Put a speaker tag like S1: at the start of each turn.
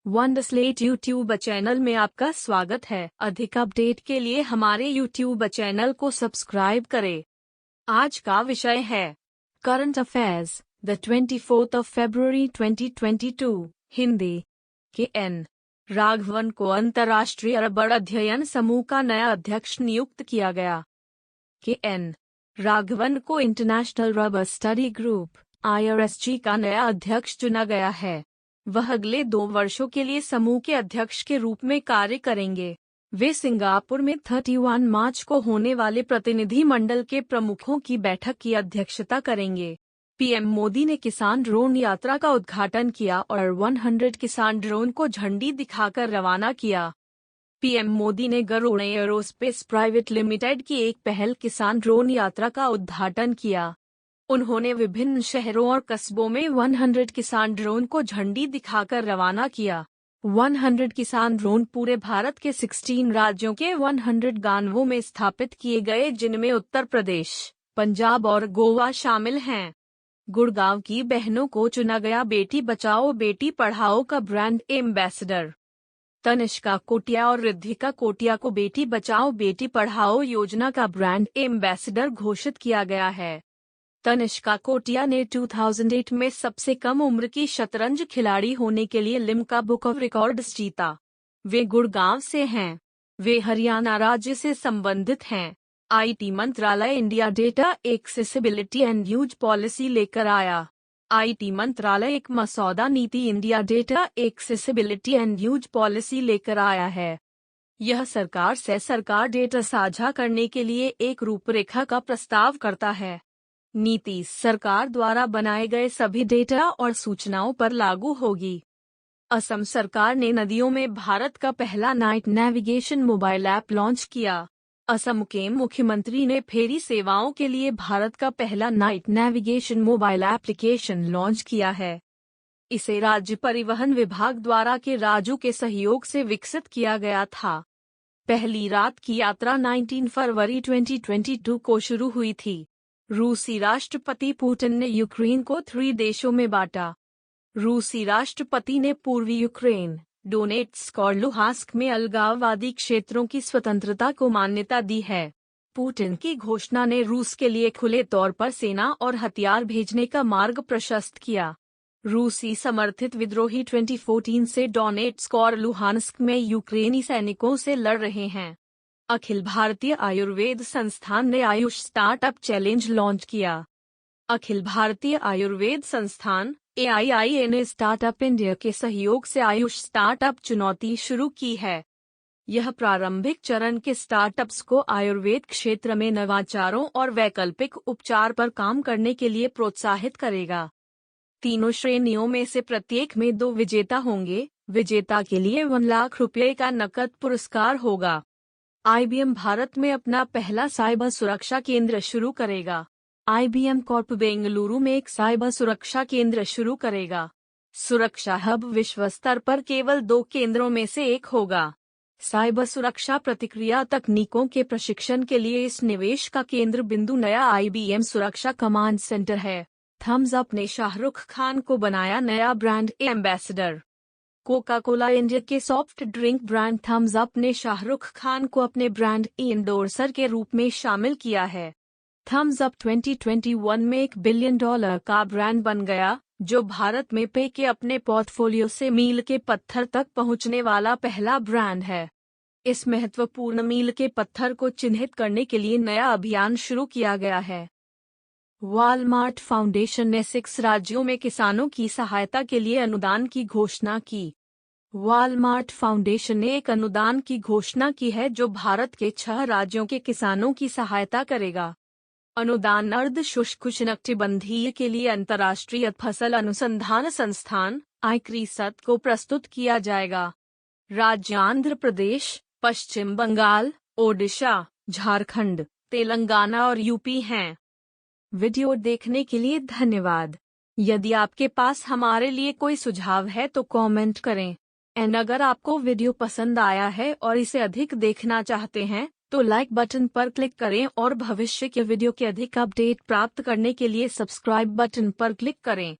S1: वंडरस्लेट YouTube channel में आपका स्वागत है। अधिक अपडेट के लिए हमारे यूट्यूब चैनल को सब्सक्राइब करें। आज का विषय है करंट अफेयर्स द 24 फरवरी 2022 हिंदी के एन राघवन को अंतर्राष्ट्रीय रबड़ अध्ययन समूह का नया अध्यक्ष नियुक्त किया गया। के एन राघवन को international rubber study group IRSG का नया अध्यक्ष चुना गया है। वह अगले 2 वर्षों के लिए समूह के अध्यक्ष के रूप में कार्य करेंगे। वे सिंगापुर में 31 मार्च को होने वाले प्रतिनिधि मंडल के प्रमुखों की बैठक की अध्यक्षता करेंगे। पीएम मोदी ने किसान ड्रोन यात्रा का उद्घाटन किया और 100 किसान ड्रोन को झंडी दिखाकर रवाना किया। पीएम मोदी ने गरुड़ एरोस्पेस प्राइवेट लिमिटेड की एक पहल किसान ड्रोन यात्रा का उद्घाटन किया। उन्होंने विभिन्न शहरों और कस्बों में 100 किसान ड्रोन को झंडी दिखाकर रवाना किया। 100 किसान ड्रोन पूरे भारत के 16 राज्यों के 100 गांवों में स्थापित किए गए, जिनमें उत्तर प्रदेश, पंजाब और गोवा शामिल हैं। गुड़गांव की बहनों को चुना गया बेटी बचाओ बेटी पढ़ाओ का ब्रांड एम्बेसडर। तनिष्का कोटिया और रिद्धिका कोटिया को बेटी बचाओ बेटी पढ़ाओ योजना का ब्रांड एम्बेसडर घोषित किया गया है। तनिष्का कोटिया ने 2008 में सबसे कम उम्र की शतरंज खिलाड़ी होने के लिए लिम्का बुक ऑफ रिकॉर्ड्स जीता। वे गुड़गांव से हैं। वे हरियाणा राज्य से संबंधित हैं। IT मंत्रालय India data accessibility and use policy लेकर आया। IT मंत्रालय एक मसौदा नीति India data accessibility and use policy लेकर आया है। यह सरकार से सरकार डेटा साझा करने के लिए एक रूपरेखा का प्रस्ताव करता है। नीति सरकार द्वारा बनाए गए सभी डेटा और सूचनाओं पर लागू होगी। असम सरकार ने नदियों में भारत का पहला night navigation mobile app launch किया। असम के मुख्यमंत्री ने फेरी सेवाओं के लिए भारत का पहला night navigation mobile application launch किया है। इसे राज्य परिवहन विभाग द्वारा के राज्यों के सहयोग से विकसित किया गया था। पहली रात की यात्रा 19 फरवरी 2022 को शुरू हुई थी। रूसी राष्ट्रपति पुतिन ने यूक्रेन को 3 देशों में बांटा। रूसी राष्ट्रपति ने पूर्वी यूक्रेन, डोनेट्स्क और लुहांस्क में अलगाववादी क्षेत्रों की स्वतंत्रता को मान्यता दी है। पुतिन की घोषणा ने रूस के लिए खुले तौर पर सेना और हथियार भेजने का मार्ग प्रशस्त किया। रूसी समर्थित विद्रोही 2014 से डोनेट्स्क और लुहांस्क में यूक्रेनी सैनिकों से लड़ रहे हैं। अखिल भारतीय आयुर्वेद संस्थान ने आयुष स्टार्टअप चैलेंज लॉन्च किया। अखिल भारतीय आयुर्वेद संस्थान AII ने स्टार्टअप इंडिया के सहयोग से आयुष स्टार्टअप चुनौती शुरू की है। यह प्रारंभिक चरण के स्टार्टअप्स को आयुर्वेद क्षेत्र में नवाचारों और वैकल्पिक उपचार पर काम करने के लिए प्रोत्साहित करेगा। तीनों श्रेणियों में से प्रत्येक में 2 विजेता होंगे। विजेता के लिए 1 लाख रुपये का नकद पुरस्कार होगा। IBM भारत में अपना पहला साइबर सुरक्षा केंद्र शुरू करेगा। IBM कॉर्प बेंगलुरु में एक साइबर सुरक्षा केंद्र शुरू करेगा। सुरक्षा हब विश्व स्तर पर केवल 2 केंद्रों में से एक होगा। साइबर सुरक्षा प्रतिक्रिया तकनीकों के प्रशिक्षण के लिए इस निवेश का केंद्र बिंदु नया IBM सुरक्षा कमांड सेंटर है। थम्स अप ने शाहरुख खान को बनाया नया brand ambassador. Coca Cola India के soft drink brand Thums Up ने शाहरुख खान को अपने ब्रांड एंडोर्सर के रूप में शामिल किया है। थम्स अप 2021 में $1 बिलियन का ब्रांड बन गया, जो भारत में पेय के अपने पोर्टफोलियो से मील के पत्थर तक पहुंचने वाला पहला ब्रांड है। इस महत्वपूर्ण मील के पत्थर को चिन्हित करने के लिए नया अभियान शुरू किया गया है। वॉलमार्ट फाउंडेशन ने 6 राज्यों में किसानों की सहायता के लिए अनुदान की घोषणा की। वॉलमार्ट फाउंडेशन ने एक अनुदान की घोषणा की है जो भारत के 6 राज्यों के किसानों की सहायता करेगा। अनुदान अर्ध शुष्क उष्णकटिबंधीय के लिए अंतर्राष्ट्रीय फसल अनुसंधान संस्थान ICRISAT को प्रस्तुत किया जाएगा। राज्य आंध्र प्रदेश, पश्चिम बंगाल, ओडिशा, झारखंड, तेलंगाना और यूपी हैं। वीडियो देखने के लिए धन्यवाद। यदि आपके पास हमारे लिए कोई सुझाव है तो कमेंट करें। अगर आपको वीडियो पसंद आया है और इसे अधिक देखना चाहते हैं तो लाइक बटन पर क्लिक करें और भविष्य के वीडियो के अधिक अपडेट प्राप्त करने के लिए सब्सक्राइब बटन पर क्लिक करें।